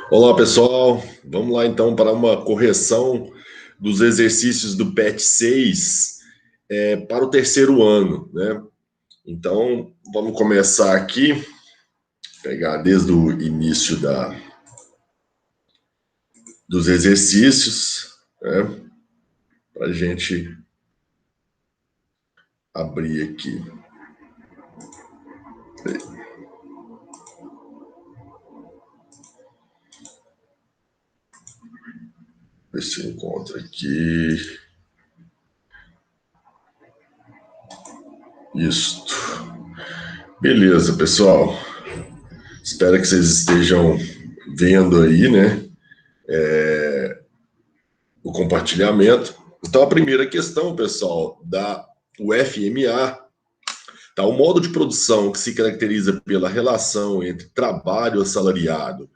Olá, pessoal. Vamos lá então para uma correção dos exercícios do PET 6 para o terceiro ano, né? Então, vamos começar aqui, pegar desde o início dos exercícios, né? Para a gente abrir aqui. Ver se eu encontro aqui. Isto. Beleza, pessoal. Espero que vocês estejam vendo aí, né? O compartilhamento. Então, a primeira questão, pessoal, da UFMA, tá? O modo de produção que se caracteriza pela relação entre trabalho assalariado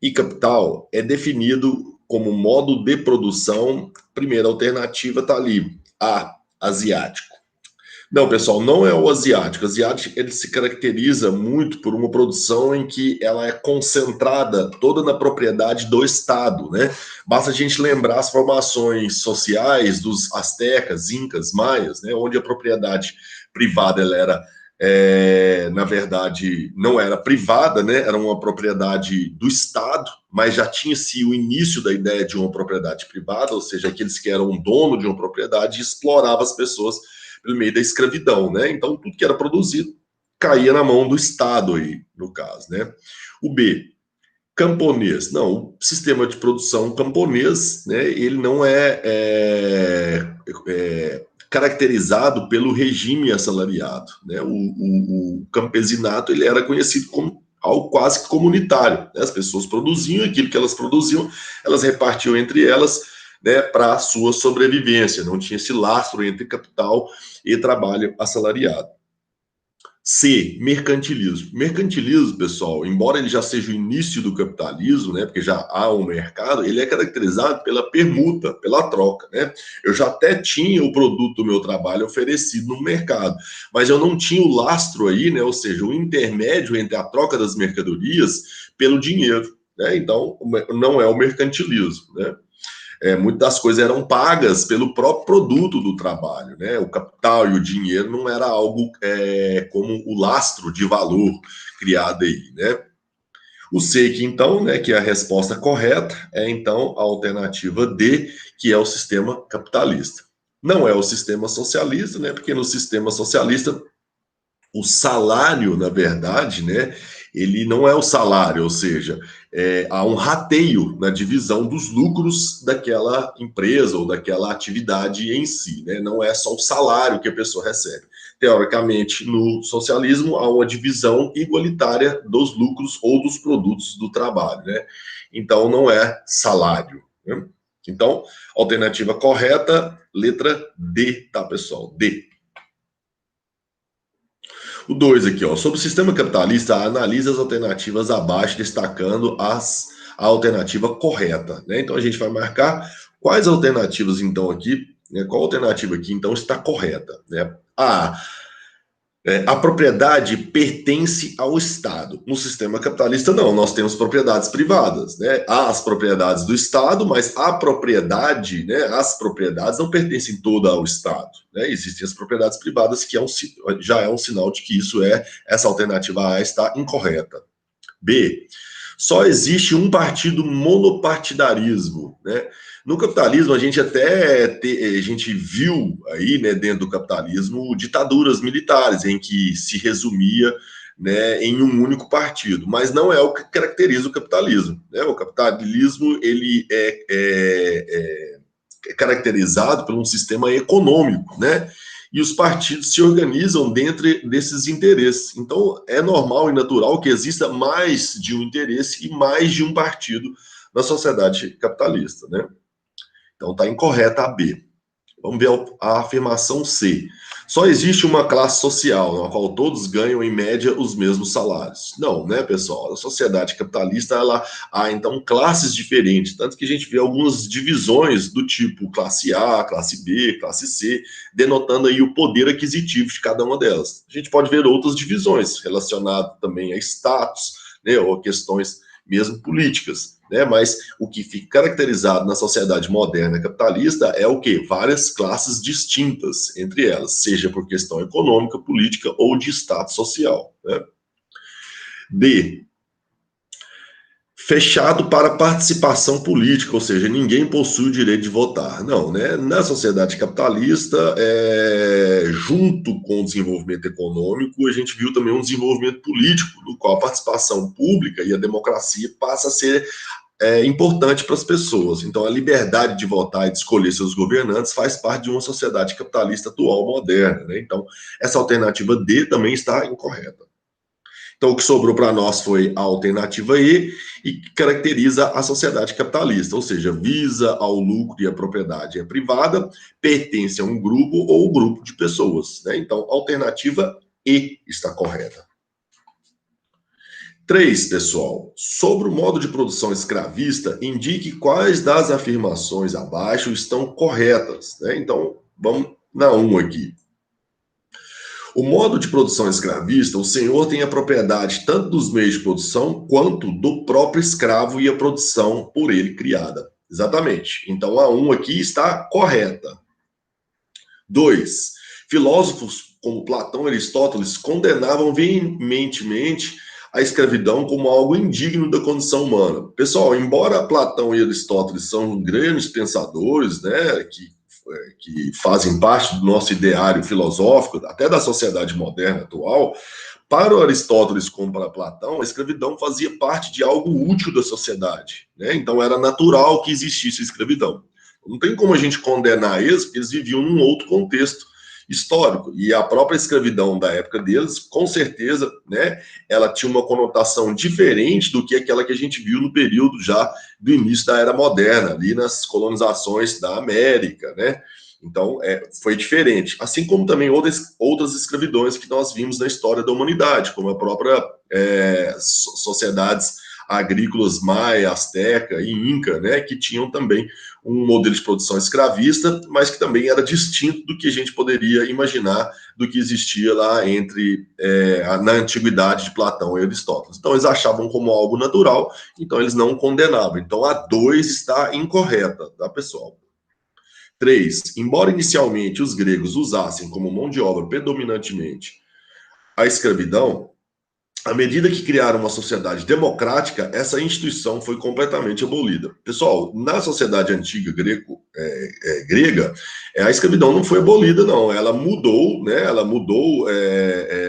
e capital é definido como modo de produção. Primeira alternativa está ali, A, asiático. Não, pessoal, não é o asiático. O asiático ele se caracteriza muito por uma produção em que ela é concentrada toda na propriedade do Estado, né? Basta a gente lembrar as formações sociais dos astecas, incas, maias, né? Onde a propriedade privada ela era na verdade, não era privada, né? Era uma propriedade do Estado, mas já tinha-se o início da ideia de uma propriedade privada, ou seja, aqueles que eram dono de uma propriedade exploravam as pessoas pelo meio da escravidão, né? Então, tudo que era produzido caía na mão do Estado aí, no caso, né? O B, camponês. Não, o sistema de produção camponês, né, ele não é caracterizado pelo regime assalariado, né? O campesinato ele era conhecido como algo quase que comunitário, né? As pessoas produziam aquilo que elas produziam, elas repartiam entre elas, né, para a sua sobrevivência. Não tinha esse lastro entre capital e trabalho assalariado. C, mercantilismo. Mercantilismo, pessoal, embora ele já seja o início do capitalismo, né, porque já há um mercado, ele é caracterizado pela permuta, pela troca, né? Eu já até tinha o produto do meu trabalho oferecido no mercado, mas eu não tinha o lastro aí, né, ou seja, o intermédio entre a troca das mercadorias pelo dinheiro, né? Então, não é o mercantilismo, né? Muitas das coisas eram pagas pelo próprio produto do trabalho, né? O capital e o dinheiro não era algo como o lastro de valor criado aí, né? O SEIC, então, né, que é a resposta correta, é então a alternativa D, que é o sistema capitalista. Não é o sistema socialista, né? Porque no sistema socialista o salário, na verdade, né, ele não é o salário, ou seja, há um rateio na divisão dos lucros daquela empresa ou daquela atividade em si, né? Não é só o salário que a pessoa recebe. Teoricamente, no socialismo, há uma divisão igualitária dos lucros ou dos produtos do trabalho, né? Então, não é salário, né? Então, alternativa correta, letra D, tá, pessoal? D. O 2 aqui, ó. Sobre o sistema capitalista, analise as alternativas abaixo, destacando a alternativa correta, né? Então a gente vai marcar quais alternativas, então, aqui, né? Qual alternativa aqui, então, está correta, né? A propriedade pertence ao Estado. No sistema capitalista, não, nós temos propriedades privadas, né? Há as propriedades do Estado, mas a propriedade, né? As propriedades não pertencem toda ao Estado, né? Existem as propriedades privadas, que já é um sinal de que essa alternativa A está incorreta. B, só existe um partido monopartidarismo, né? No capitalismo, a gente viu aí, né, dentro do capitalismo, ditaduras militares em que se resumia, né, em um único partido, mas não é o que caracteriza o capitalismo, né? O capitalismo ele é caracterizado por um sistema econômico, né? E os partidos se organizam dentro desses interesses. Então, é normal e natural que exista mais de um interesse e mais de um partido na sociedade capitalista, né? Então, está incorreta a B. Vamos ver a afirmação C. Só existe uma classe social na qual todos ganham, em média, os mesmos salários. Não, né, pessoal? A sociedade capitalista, ela há, então, classes diferentes. Tanto que a gente vê algumas divisões do tipo classe A, classe B, classe C, denotando aí o poder aquisitivo de cada uma delas. A gente pode ver outras divisões relacionadas também a status, né, ou a questões mesmo políticas. né? Mas o que fica caracterizado na sociedade moderna capitalista é o quê? Várias classes distintas entre elas, seja por questão econômica, política ou de status social, né? D. Fechado para participação política, ou seja, ninguém possui o direito de votar. Não, né? Na sociedade capitalista, junto com o desenvolvimento econômico, a gente viu também um desenvolvimento político, no qual a participação pública e a democracia passa a ser importante para as pessoas. Então, a liberdade de votar e de escolher seus governantes faz parte de uma sociedade capitalista atual, moderna, né? Então, essa alternativa D também está incorreta. Então, o que sobrou para nós foi a alternativa E, e que caracteriza a sociedade capitalista, ou seja, visa ao lucro e a propriedade é privada, pertence a um grupo ou grupo de pessoas, né? Então, a alternativa E está correta. 3, pessoal, sobre o modo de produção escravista, indique quais das afirmações abaixo estão corretas, né? Então, vamos na 1 aqui. O modo de produção escravista, o senhor tem a propriedade tanto dos meios de produção quanto do próprio escravo e a produção por ele criada. Exatamente. Então, a 1 aqui está correta. 2. Filósofos como Platão e Aristóteles condenavam veementemente a escravidão como algo indigno da condição humana. Pessoal, embora Platão e Aristóteles são grandes pensadores, né, que fazem parte do nosso ideário filosófico, até da sociedade moderna atual, para Aristóteles como para Platão, a escravidão fazia parte de algo útil da sociedade, né? Então era natural que existisse a escravidão. Não tem como a gente condenar eles, porque eles viviam num outro contexto histórico, e a própria escravidão da época deles, com certeza, né, ela tinha uma conotação diferente do que aquela que a gente viu no período já do início da Era Moderna, ali nas colonizações da América, né? Então, foi diferente. Assim como também outras escravidões que nós vimos na história da humanidade, como a própria sociedades agrícolas maia, asteca e inca, né, que tinham também um modelo de produção escravista, mas que também era distinto do que a gente poderia imaginar do que existia lá na antiguidade de Platão e Aristóteles. Então eles achavam como algo natural, então eles não condenavam. Então a 2 está incorreta, tá, pessoal? 3. Embora inicialmente os gregos usassem como mão de obra predominantemente a escravidão, à medida que criaram uma sociedade democrática, essa instituição foi completamente abolida. Pessoal, na sociedade antiga grega, a escravidão não foi abolida, não. Ela mudou, né? Ela mudou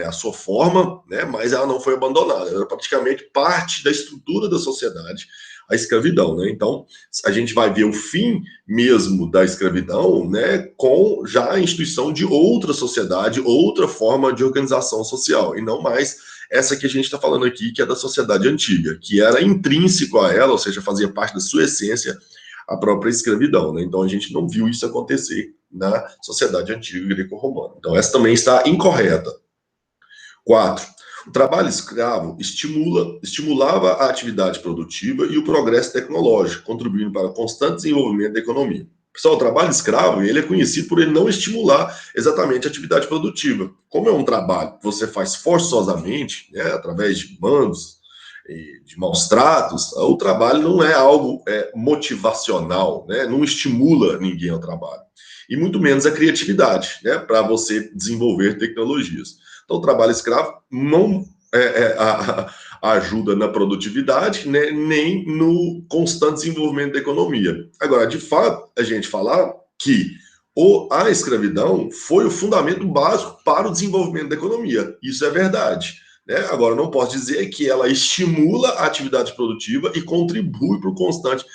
a sua forma, né? Mas ela não foi abandonada. Era praticamente parte da estrutura da sociedade, a escravidão, né? Então, a gente vai ver o fim mesmo da escravidão, né? Com já a instituição de outra sociedade, outra forma de organização social, e não mais essa que a gente está falando aqui, que é da sociedade antiga, que era intrínseco a ela, ou seja, fazia parte da sua essência, a própria escravidão, né? Então a gente não viu isso acontecer na sociedade antiga greco-romana. Então essa também está incorreta. 4. O trabalho escravo estimulava a atividade produtiva e o progresso tecnológico, contribuindo para o constante desenvolvimento da economia. Pessoal, o trabalho escravo, ele é conhecido por ele não estimular exatamente a atividade produtiva. Como é um trabalho que você faz forçosamente, né, através de mandos, de maus tratos, o trabalho não é algo motivacional, né, não estimula ninguém ao trabalho. E muito menos a criatividade, né, para você desenvolver tecnologias. Então, o trabalho escravo não ajuda na produtividade, né, nem no constante desenvolvimento da economia. Agora, de fato, a gente falar que a escravidão foi o fundamento básico para o desenvolvimento da economia. Isso é verdade, né? Agora, não posso dizer que ela estimula a atividade produtiva e contribui para o constante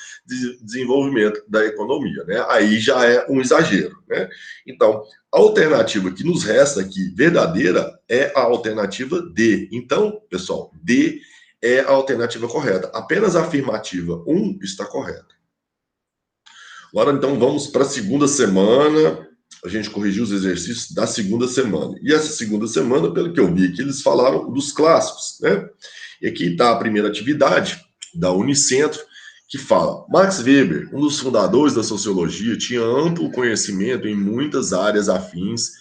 desenvolvimento da economia, né? Aí já é um exagero, né? Então, a alternativa que nos resta aqui, verdadeira, é a alternativa D. Então, pessoal, D é a alternativa correta. Apenas a afirmativa 1 está correta. Agora, então, vamos para a segunda semana. A gente corrigiu os exercícios da segunda semana. E essa segunda semana, pelo que eu vi aqui, eles falaram dos clássicos, né? E aqui está a primeira atividade da Unicentro, que fala: Max Weber, um dos fundadores da sociologia, tinha amplo conhecimento em muitas áreas afins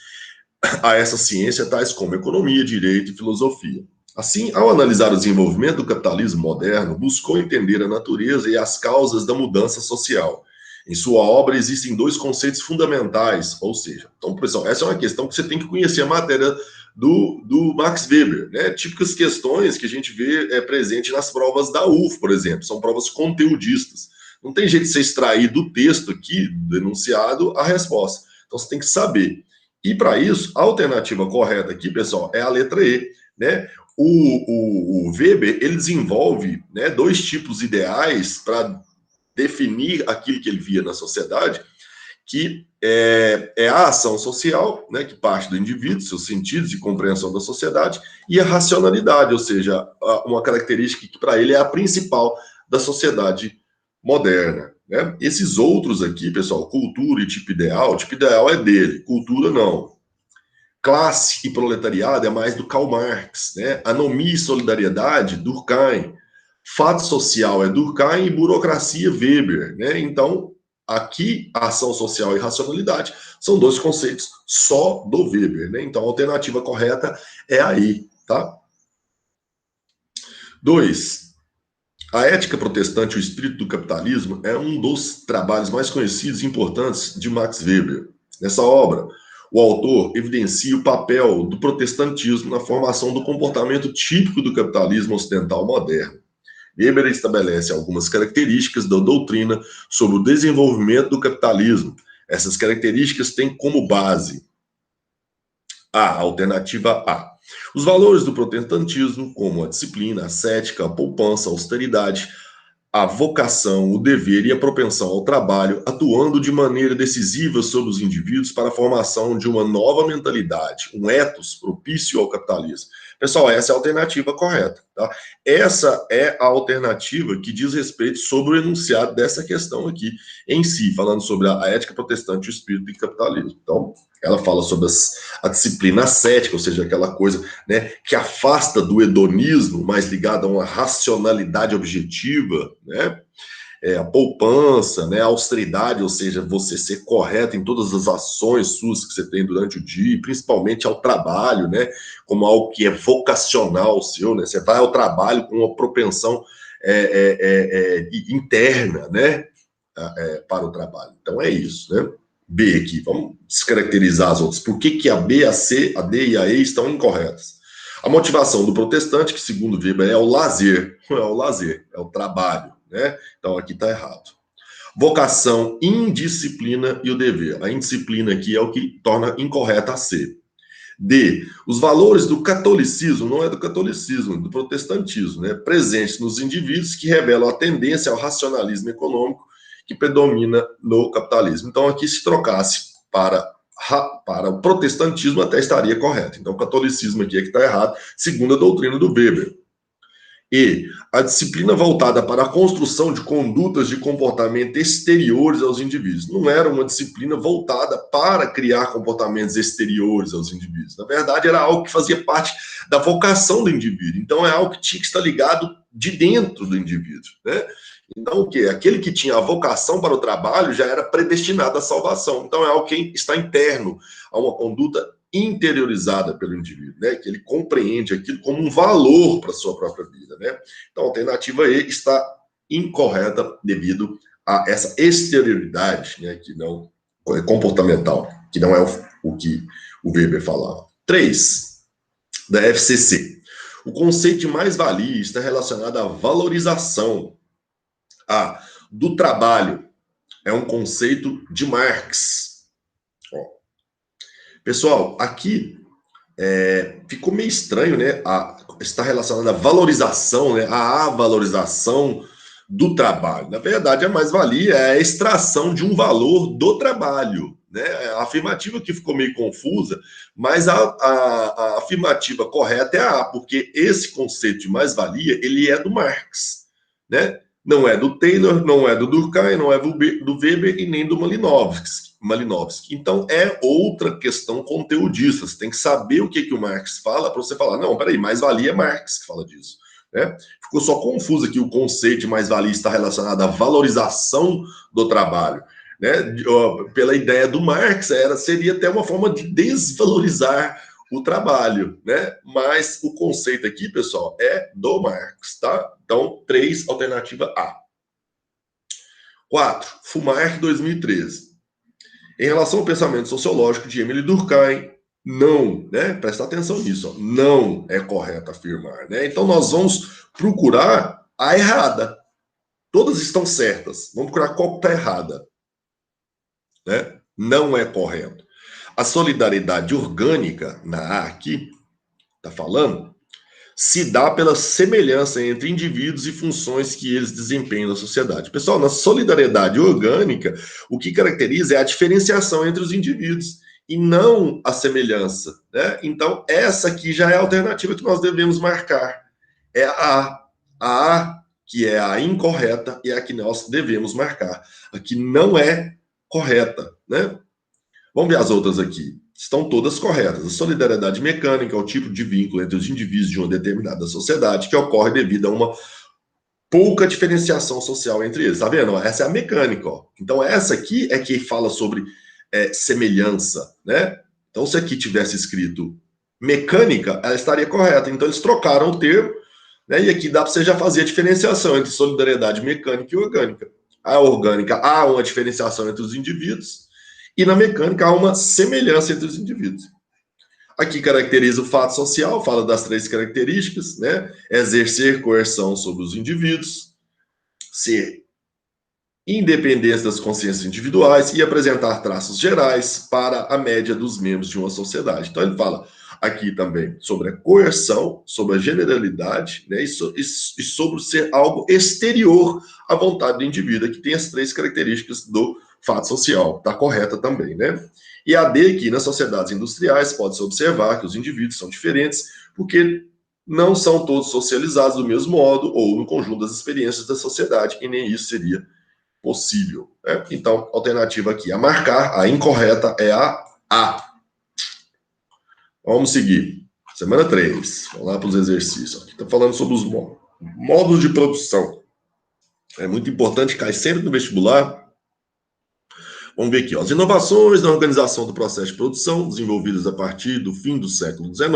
a essa ciência, tais como economia, direito e filosofia. Assim, ao analisar o desenvolvimento do capitalismo moderno, buscou entender a natureza e as causas da mudança social. Em sua obra existem dois conceitos fundamentais, ou seja, então, pessoal, essa é uma questão que você tem que conhecer a matéria do Max Weber, né? Típicas questões que a gente vê presente nas provas da UF, por exemplo, são provas conteudistas. Não tem jeito de você extrair do texto aqui, do enunciado, a resposta. Então você tem que saber. E para isso, a alternativa correta aqui, pessoal, é a letra E, né? O Weber, ele desenvolve, né, dois tipos ideais para definir aquilo que ele via na sociedade, que é a ação social, né, que parte do indivíduo, seus sentidos de compreensão da sociedade, e a racionalidade, ou seja, uma característica que para ele é a principal da sociedade moderna. Né? Esses outros aqui, pessoal, cultura e tipo ideal é dele, cultura não. Classe e proletariado é mais do Karl Marx, né? Anomia e solidariedade, Durkheim. Fato social é Durkheim e burocracia Weber, né? Então, aqui, ação social e racionalidade são dois conceitos só do Weber, né? Então, a alternativa correta é aí, tá? 2. A ética protestante e o espírito do capitalismo é um dos trabalhos mais conhecidos e importantes de Max Weber. Nessa obra, o autor evidencia o papel do protestantismo na formação do comportamento típico do capitalismo ocidental moderno. Weber estabelece algumas características da doutrina sobre o desenvolvimento do capitalismo. Essas características têm como base a alternativa A. Os valores do protestantismo, como a disciplina, a ascética, a poupança, a austeridade, a vocação, o dever e a propensão ao trabalho, atuando de maneira decisiva sobre os indivíduos para a formação de uma nova mentalidade, um ethos propício ao capitalismo. Pessoal, essa é a alternativa correta, tá? Essa é a alternativa que diz respeito sobre o enunciado dessa questão aqui em si, falando sobre a ética protestante e o espírito do capitalismo. Então, ela fala sobre a disciplina ascética, ou seja, aquela coisa, né, que afasta do hedonismo, mais ligada a uma racionalidade objetiva, né? A poupança, né, a austeridade, ou seja, você ser correto em todas as ações suas que você tem durante o dia, principalmente ao trabalho, né, como algo que é vocacional seu, né, você vai ao trabalho com uma propensão interna, né, para o trabalho. Então é isso, né? B aqui, vamos descaracterizar as outras. Por que a B, a C, a D e a E estão incorretas? A motivação do protestante, que segundo Weber é o lazer, não é o lazer, é o trabalho, né? Então aqui está errado. Vocação, indisciplina e o dever. A indisciplina aqui é o que torna incorreta a C. D. Os valores do catolicismo, não é do catolicismo, é do protestantismo, né? Presentes nos indivíduos que revelam a tendência ao racionalismo econômico que predomina no capitalismo. Então, aqui, se trocasse para o protestantismo, até estaria correto. Então, o catolicismo aqui é que está errado, segundo a doutrina do Weber. E a disciplina voltada para a construção de condutas de comportamento exteriores aos indivíduos. Não era uma disciplina voltada para criar comportamentos exteriores aos indivíduos. Na verdade, era algo que fazia parte da vocação do indivíduo. Então, é algo que tinha que estar ligado de dentro do indivíduo, né? Então, o quê? Aquele que tinha a vocação para o trabalho já era predestinado à salvação. Então, é algo que está interno a uma conduta interiorizada pelo indivíduo, né? Que ele compreende aquilo como um valor para a sua própria vida, né? Então, a alternativa E está incorreta devido a essa exterioridade, né? Que não é comportamental, que não é o que o Weber falava. 3, da FCC. O conceito de mais-valia está relacionado à valorização do trabalho. É um conceito de Marx. Ó. Pessoal, aqui ficou meio estranho, né? Está relacionado à valorização, né? A valorização do trabalho. Na verdade, a mais-valia é a extração de um valor do trabalho. Né? A afirmativa que ficou meio confusa, mas a afirmativa correta é a A, porque esse conceito de mais-valia, ele é do Marx, né? Não é do Taylor, não é do Durkheim, não é do Weber e nem do Malinowski. Então, é outra questão conteudista. Você tem que saber o que o Marx fala para você falar, não, peraí, mais-valia é Marx que fala disso. Né? Ficou só confuso aqui o conceito de mais-valia está relacionado à valorização do trabalho. Né? Pela ideia do Marx, seria até uma forma de desvalorizar o trabalho, né? Mas o conceito aqui, pessoal, é do Marx, tá? Então, 3, alternativa A. 4, Fumark, 2013. Em relação ao pensamento sociológico de Emile Durkheim, não, né? Presta atenção nisso, ó, não é correto afirmar, né? Então, nós vamos procurar a errada. Todas estão certas. Vamos procurar qual está errada, né? Não é correto. A solidariedade orgânica, na A aqui, está falando, se dá pela semelhança entre indivíduos e funções que eles desempenham na sociedade. Pessoal, na solidariedade orgânica, o que caracteriza é a diferenciação entre os indivíduos e não a semelhança, né? Então, essa aqui já é a alternativa que nós devemos marcar. É a que é a incorreta e é a que nós devemos marcar. A que não é correta, né? Vamos ver as outras aqui. Estão todas corretas. A solidariedade mecânica é o tipo de vínculo entre os indivíduos de uma determinada sociedade que ocorre devido a uma pouca diferenciação social entre eles. Tá vendo? Essa é a mecânica. Ó. Então, essa aqui é que fala sobre semelhança, né? Então, se aqui tivesse escrito mecânica, ela estaria correta. Então, eles trocaram o termo, né? E aqui dá para você já fazer a diferenciação entre solidariedade mecânica e orgânica. A orgânica há uma diferenciação entre os indivíduos, e na mecânica há uma semelhança entre os indivíduos. Aqui caracteriza o fato social, fala das 3 características, né? Exercer coerção sobre os indivíduos, ser independente das consciências individuais e apresentar traços gerais para a média dos membros de uma sociedade. Então ele fala aqui também sobre a coerção, sobre a generalidade, né? E sobre ser algo exterior à vontade do indivíduo, que tem as 3 características do fato social, está correta também, né? E a D aqui, nas sociedades industriais, pode-se observar que os indivíduos são diferentes, porque não são todos socializados do mesmo modo, ou no conjunto das experiências da sociedade, e nem isso seria possível, né? Então, alternativa aqui a marcar, a incorreta é a A. Vamos seguir. Semana 3, vamos lá para os exercícios. Aqui está falando sobre os modos de produção. É muito importante, cai sempre no vestibular. Vamos ver aqui, ó. As inovações na organização do processo de produção, desenvolvidas a partir do fim do século XIX,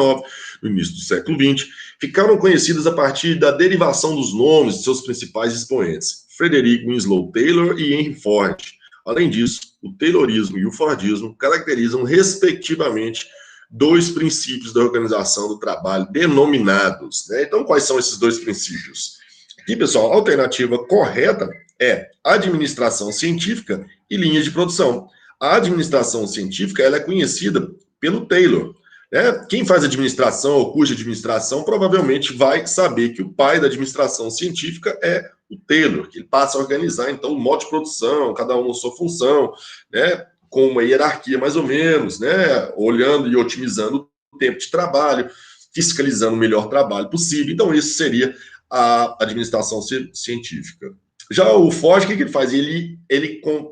no início do século XX, ficaram conhecidas a partir da derivação dos nomes de seus principais expoentes, Frederick Winslow Taylor e Henry Ford. Além disso, o Taylorismo e o Fordismo caracterizam, respectivamente, 2 princípios da organização do trabalho denominados, né? Então, quais são esses 2 princípios? Aqui, pessoal, a alternativa correta é administração científica e linhas de produção. A administração científica ela é conhecida pelo Taylor, né? Quem faz administração ou curso de administração provavelmente vai saber que o pai da administração científica é o Taylor, que ele passa a organizar, então, o modo de produção, cada um na sua função, né? Com uma hierarquia mais ou menos, né? Olhando e otimizando o tempo de trabalho, fiscalizando o melhor trabalho possível. Então, isso seria a administração científica. Já o Ford, o que ele faz? Ele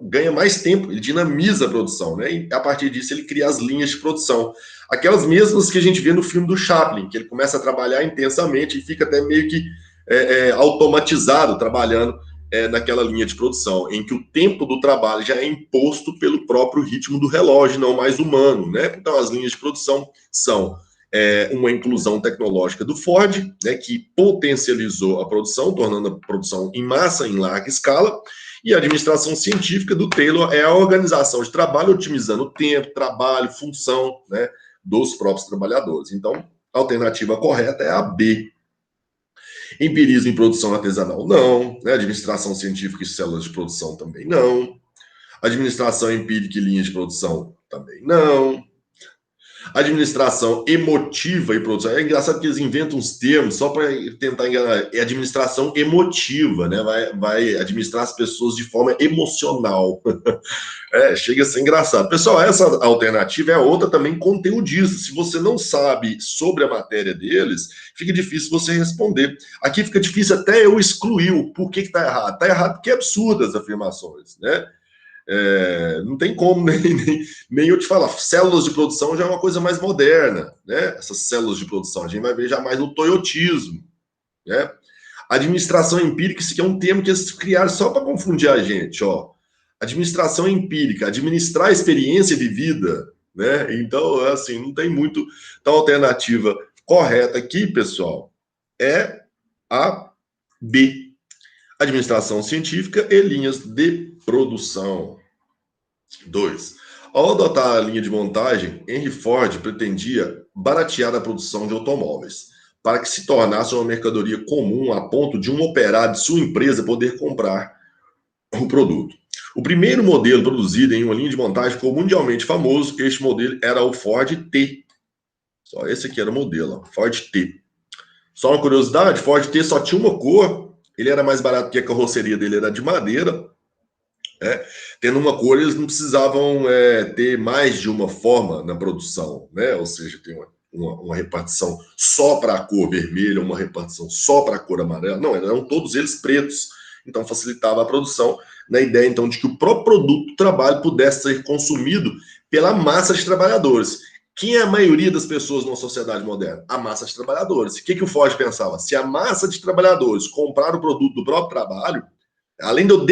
ganha mais tempo, ele dinamiza a produção, né? E a partir disso ele cria as linhas de produção. Aquelas mesmas que a gente vê no filme do Chaplin, que ele começa a trabalhar intensamente e fica até meio que automatizado, trabalhando naquela linha de produção, em que o tempo do trabalho já é imposto pelo próprio ritmo do relógio, não mais humano, né? Então as linhas de produção são uma inclusão tecnológica do Ford, né, que potencializou a produção, tornando a produção em massa, em larga escala, e a administração científica do Taylor é a organização de trabalho, otimizando o tempo, trabalho, função, né, dos próprios trabalhadores. Então, a alternativa correta é a B. Empirismo em produção artesanal, não. Né, administração científica e células de produção, também não. Administração empírica e linhas de produção, também não. Administração emotiva e produção. É engraçado que eles inventam uns termos só para tentar enganar. É administração emotiva, né? Vai administrar as pessoas de forma emocional. Chega a ser engraçado. Pessoal, essa alternativa é outra também conteudista. Se você não sabe sobre a matéria deles, fica difícil você responder. Aqui fica difícil até eu excluir o porquê que está errado. Está errado porque é absurdo as afirmações, né? Não tem como nem eu te falar. Células de produção já é uma coisa mais moderna, né? Essas células de produção a gente vai ver já mais no toyotismo, né? Administração empírica, isso aqui é um termo que eles criaram só para confundir a gente, ó. Administração empírica, administrar a experiência vivida, né? Então, assim, não tem muito. Então, a alternativa correta aqui, pessoal, é a B. Administração científica e linhas de produção. 2. Ao adotar a linha de montagem, Henry Ford pretendia baratear a produção de automóveis, para que se tornasse uma mercadoria comum a ponto de um operário de sua empresa poder comprar o produto. O primeiro modelo produzido em uma linha de montagem ficou mundialmente famoso. Este modelo era o Ford T. Só esse aqui era o modelo, Ford T. Só uma curiosidade, Ford T só tinha uma cor, ele era mais barato que a carroceria dele era de madeira, né? Tendo uma cor, eles não precisavam ter mais de uma forma na produção, né? Ou seja, tem uma repartição só para a cor vermelha, uma repartição só para a cor amarela. Não, eram todos eles pretos. Então facilitava a produção, na ideia então de que o próprio produto do trabalho pudesse ser consumido pela massa de trabalhadores. Quem é a maioria das pessoas numa sociedade moderna? A massa de trabalhadores. O que o Ford pensava? Se a massa de trabalhadores comprar o produto do próprio trabalho, além de eu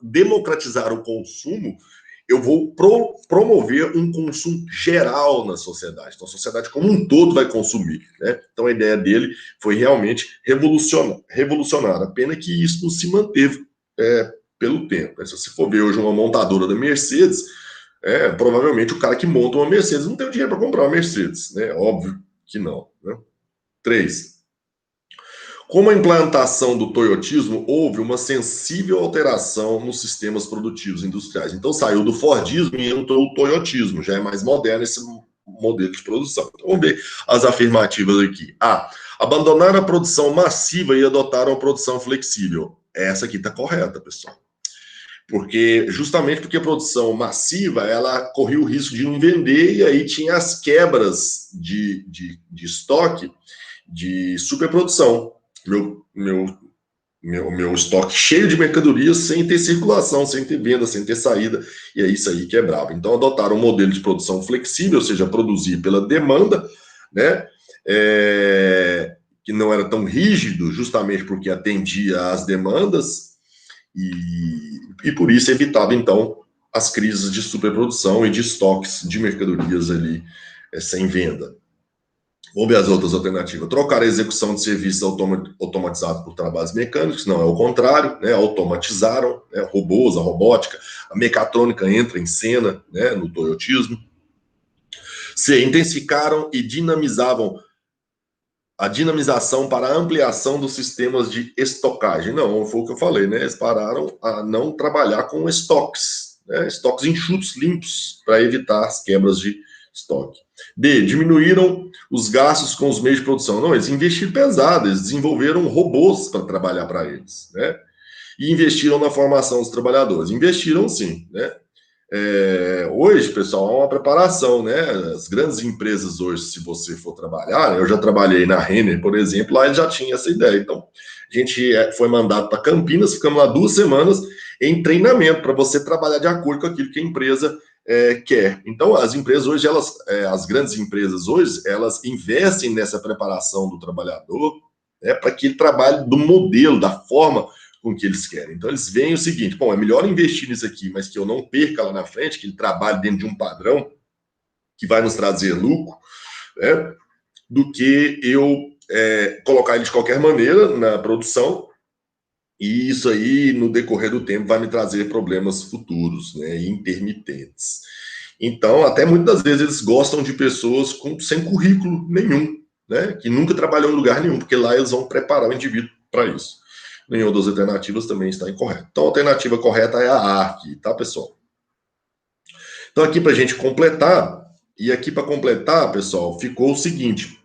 democratizar o consumo, eu vou promover um consumo geral na sociedade. Então, a sociedade como um todo vai consumir, né? Então, a ideia dele foi realmente revolucionária. A pena que isso não se manteve pelo tempo. Se você for ver hoje uma montadora da Mercedes, provavelmente o cara que monta uma Mercedes não tem o dinheiro para comprar uma Mercedes, né? Óbvio que não, né? 3. Com a implantação do toyotismo, houve uma sensível alteração nos sistemas produtivos industriais. Então, saiu do Fordismo e entrou o toyotismo. Já é mais moderno esse modelo de produção. Então, vamos ver as afirmativas aqui. A. Abandonar a produção massiva e adotar uma produção flexível. Essa aqui está correta, pessoal. Justamente porque a produção massiva, ela corria o risco de não vender e aí tinha as quebras de estoque de superprodução. Meu estoque cheio de mercadorias sem ter circulação, sem ter venda, sem ter saída, e é isso aí quebrava. Então, adotaram um modelo de produção flexível, ou seja, produzir pela demanda, né? Que não era tão rígido, justamente porque atendia às demandas, e por isso evitava, então, as crises de superprodução e de estoques de mercadorias ali sem venda. Vamos ver as outras alternativas. Trocar a execução de serviços automatizados por trabalhos mecânicos, não, é o contrário, né? Automatizaram, né? Robôs, a robótica, a mecatrônica entra em cena, né? No toyotismo. C. Intensificaram e dinamizavam a dinamização para a ampliação dos sistemas de estocagem. Não, foi o que eu falei, né? Eles pararam a não trabalhar com estoques, né? Estoques enxutos, limpos, para evitar as quebras de estoque. D. Diminuíram os gastos com os meios de produção. Não, eles investiram pesado, eles desenvolveram robôs para trabalhar para eles, né? E investiram na formação dos trabalhadores. Investiram sim, né? Hoje, pessoal, há uma preparação, né? As grandes empresas hoje, se você for trabalhar, eu já trabalhei na Renner, por exemplo, lá eles já tinha essa ideia. Então, a gente foi mandado para Campinas, ficamos lá 2 semanas em treinamento para você trabalhar de acordo com aquilo que a empresa quer. Então, as empresas hoje, as grandes empresas hoje, elas investem nessa preparação do trabalhador, né, para que ele trabalhe do modelo, da forma com que eles querem. Então, eles veem o seguinte: bom, é melhor investir nisso aqui, mas que eu não perca lá na frente, que ele trabalhe dentro de um padrão que vai nos trazer lucro, né, do que eu colocar ele de qualquer maneira na produção, e isso aí, no decorrer do tempo, vai me trazer problemas futuros, né, intermitentes. Então, até muitas vezes eles gostam de pessoas sem currículo nenhum, né, que nunca trabalhou em lugar nenhum, porque lá eles vão preparar o indivíduo para isso. Nenhuma das alternativas também está incorreta. Então, a alternativa correta é a A aqui, tá, pessoal? Então, aqui para a gente completar, e aqui para completar, pessoal, ficou o seguinte.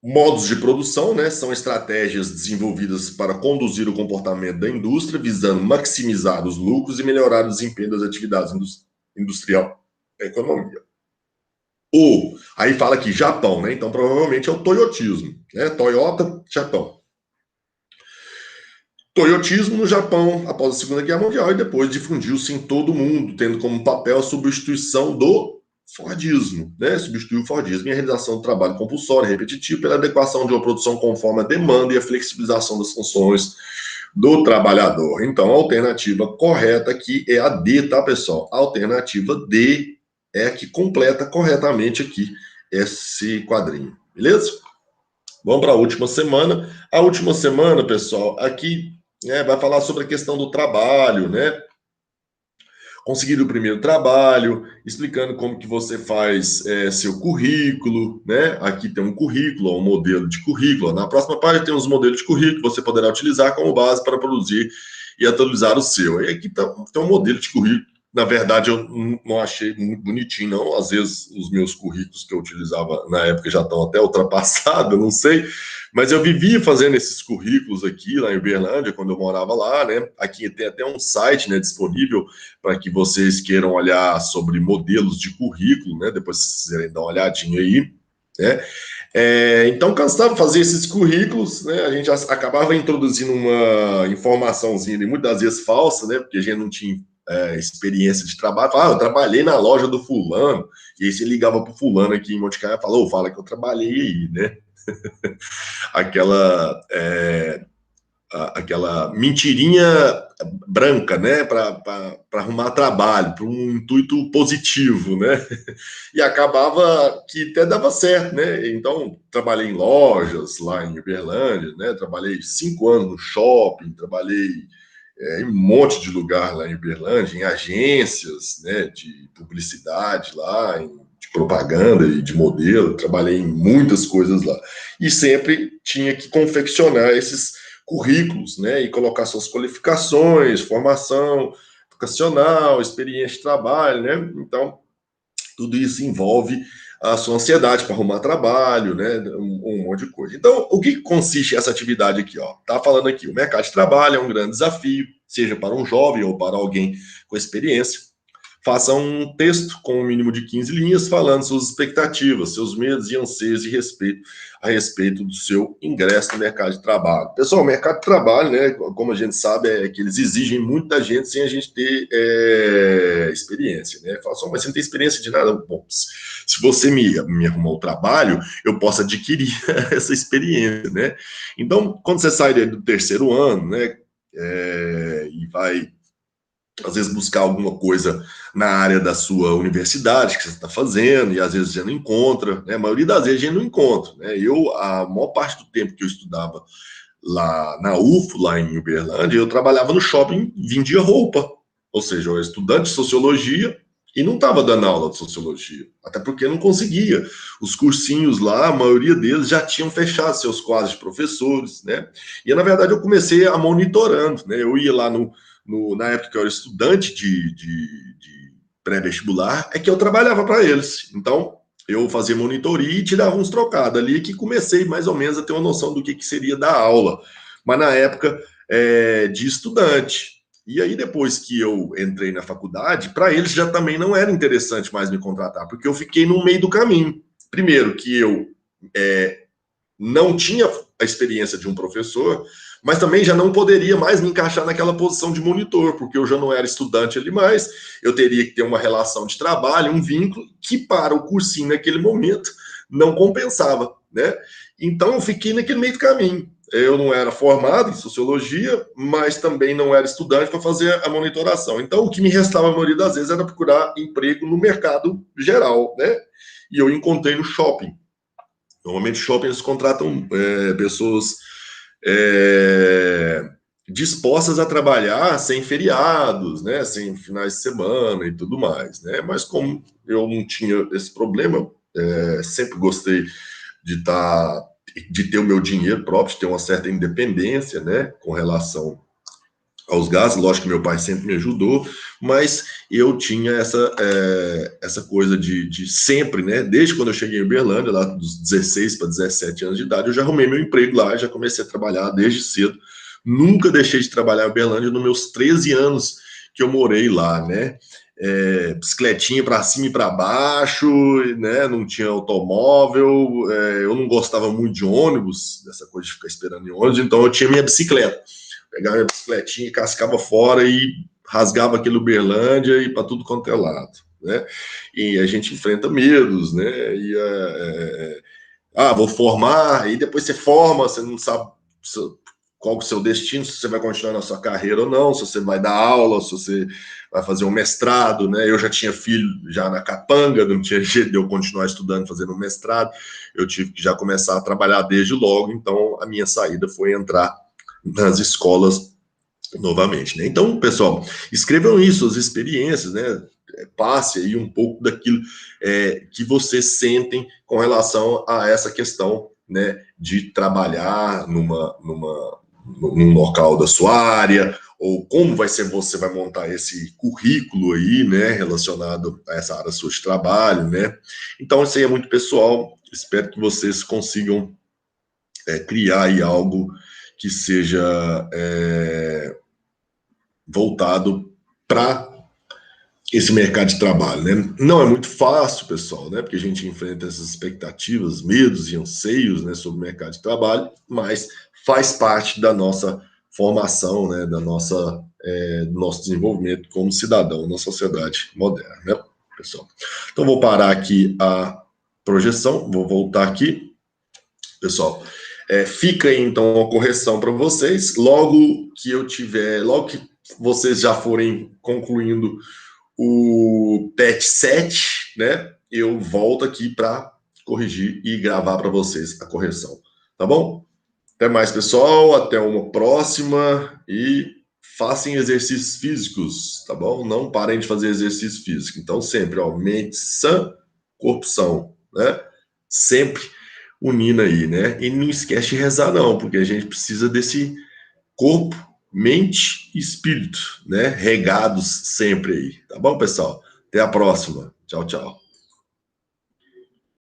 Modos de produção, né, são estratégias desenvolvidas para conduzir o comportamento da indústria, visando maximizar os lucros e melhorar o desempenho das atividades industrial da economia. Aí fala aqui, Japão, né? Então provavelmente é o toyotismo, né? Toyota, Japão. Toyotismo no Japão após a Segunda Guerra Mundial e depois difundiu-se em todo o mundo, tendo como papel a substituição do Fordismo, né? Substituiu o Fordismo e a realização do trabalho compulsório e repetitivo pela adequação de uma produção conforme a demanda e a flexibilização das funções do trabalhador. Então, a alternativa correta aqui é a D, tá, pessoal? A alternativa D é a que completa corretamente aqui esse quadrinho, beleza? Vamos para a última semana. A última semana, pessoal, aqui vai falar sobre a questão do trabalho, né? Conseguir o primeiro trabalho, explicando como que você faz seu currículo, né? Aqui tem um currículo, um modelo de currículo. Na próxima página tem uns modelos de currículo que você poderá utilizar como base para produzir e atualizar o seu. E aqui tem um modelo de currículo. Na verdade, eu não achei muito bonitinho, não. Às vezes, os meus currículos que eu utilizava na época já estão até ultrapassados, eu não sei. Mas eu vivia fazendo esses currículos aqui, lá em Uberlândia, quando eu morava lá, né? Aqui tem até um site, né, disponível para que vocês queiram olhar sobre modelos de currículo, né? Depois, se vocês quiserem dar uma olhadinha aí, né? Então, cansava de fazer esses currículos, né? A gente acabava introduzindo uma informaçãozinha, muitas vezes falsa, né? Porque a gente não tinha experiência de trabalho. Falava, eu trabalhei na loja do fulano, e aí você ligava para o fulano aqui em Monte Carlo e falou, fala que eu trabalhei aí, né? aquela aquela mentirinha branca, né, para arrumar trabalho, para um intuito positivo, né, e acabava que até dava certo, né, então trabalhei em lojas lá em Uberlândia, né, trabalhei 5 anos no shopping, trabalhei em um monte de lugar lá em Uberlândia, em agências, né, de publicidade lá, de propaganda e de modelo, trabalhei em muitas coisas lá, e sempre tinha que confeccionar esses currículos, né, e colocar suas qualificações, formação educacional, experiência de trabalho, né, então tudo isso envolve a sua ansiedade para arrumar trabalho, né? Um monte de coisa. Então, o que consiste essa atividade aqui? Ó? Tá falando aqui, o mercado de trabalho é um grande desafio, seja para um jovem ou para alguém com experiência. Faça um texto com um mínimo de 15 linhas falando suas expectativas, seus medos e anseios a respeito do seu ingresso no mercado de trabalho. Pessoal, o mercado de trabalho, né, como a gente sabe, é que eles exigem muita gente sem a gente ter experiência. Né? Fala só, mas você não tem experiência de nada. Bom, se você me arrumar o trabalho, eu posso adquirir essa experiência. Né? Então, quando você sai do terceiro ano, né, e vai às vezes buscar alguma coisa na área da sua universidade que você está fazendo, e às vezes você não encontra, né? A maioria das vezes a gente não encontra, né? A maior parte do tempo que eu estudava lá na UFO, lá em Uberlândia, eu trabalhava no shopping, vendia roupa, ou seja, eu era estudante de sociologia e não estava dando aula de sociologia, até porque não conseguia. Os cursinhos lá, a maioria deles já tinham fechado seus quadros de professores, né? E na verdade eu comecei a monitorando, né? Eu ia lá na época que eu era estudante de pré-vestibular, é que eu trabalhava para eles. Então, eu fazia monitoria e tirava uns trocados ali, que comecei mais ou menos a ter uma noção do que seria dar aula. Mas na época de estudante. E aí, depois que eu entrei na faculdade, para eles já também não era interessante mais me contratar, porque eu fiquei no meio do caminho. Primeiro, que eu não tinha a experiência de um professor, mas também já não poderia mais me encaixar naquela posição de monitor, porque eu já não era estudante ali mais, eu teria que ter uma relação de trabalho, um vínculo, que para o cursinho naquele momento não compensava, né? Então eu fiquei naquele meio do caminho. Eu não era formado em sociologia, mas também não era estudante para fazer a monitoração. Então o que me restava a maioria das vezes era procurar emprego no mercado geral, né? E eu encontrei no shopping. Normalmente, shoppings contratam pessoas dispostas a trabalhar sem feriados, né, sem finais de semana e tudo mais, né? Mas como eu não tinha esse problema, sempre gostei de ter o meu dinheiro próprio, de ter uma certa independência, né, com relação aos gastos. Lógico que meu pai sempre me ajudou, mas eu tinha essa coisa de sempre, né? Desde quando eu cheguei em Uberlândia, lá dos 16 para 17 anos de idade, eu já arrumei meu emprego lá, já comecei a trabalhar desde cedo. Nunca deixei de trabalhar em Uberlândia nos meus 13 anos que eu morei lá, né? Bicicletinha para cima e para baixo, né? Não tinha automóvel, eu não gostava muito de ônibus, dessa coisa de ficar esperando em ônibus, então eu tinha minha bicicleta. Pegava minha bicicletinha, cascava fora e rasgava aquele Uberlândia e para tudo quanto é lado, né? E a gente enfrenta medos, né? Vou formar, e depois você forma, você não sabe qual que é o seu destino, se você vai continuar na sua carreira ou não, se você vai dar aula, se você vai fazer um mestrado, né? Eu já tinha filho já na capanga, não tinha jeito de eu continuar estudando, fazendo um mestrado, eu tive que já começar a trabalhar desde logo, então a minha saída foi entrar nas escolas novamente, né? Então, pessoal, escrevam isso, as experiências, né? Passe aí um pouco daquilo que vocês sentem com relação a essa questão, né, de trabalhar num local da sua área, ou como vai ser, você vai montar esse currículo aí, né, relacionado a essa área sua de trabalho, né? Então, isso aí é muito pessoal, espero que vocês consigam criar aí algo que seja voltado para esse mercado de trabalho, né? Não é muito fácil, pessoal, né? Porque a gente enfrenta essas expectativas, medos e anseios, né, sobre o mercado de trabalho, mas faz parte da nossa formação, né, do nosso desenvolvimento como cidadão na sociedade moderna, né, pessoal? Então, vou parar aqui a projeção, vou voltar aqui, pessoal. Fica aí, então, a correção para vocês. Logo que vocês já forem concluindo o PET 7, né? Eu volto aqui para corrigir e gravar para vocês a correção. Tá bom? Até mais, pessoal. Até uma próxima. E façam exercícios físicos, tá bom? Não parem de fazer exercício físico. Então, sempre, ó, mente sã, corpo são, né? Sempre unindo aí, né? E não esquece de rezar, não, porque a gente precisa desse corpo, mente e espírito, né? Regados sempre aí. Tá bom, pessoal? Até a próxima. Tchau, tchau.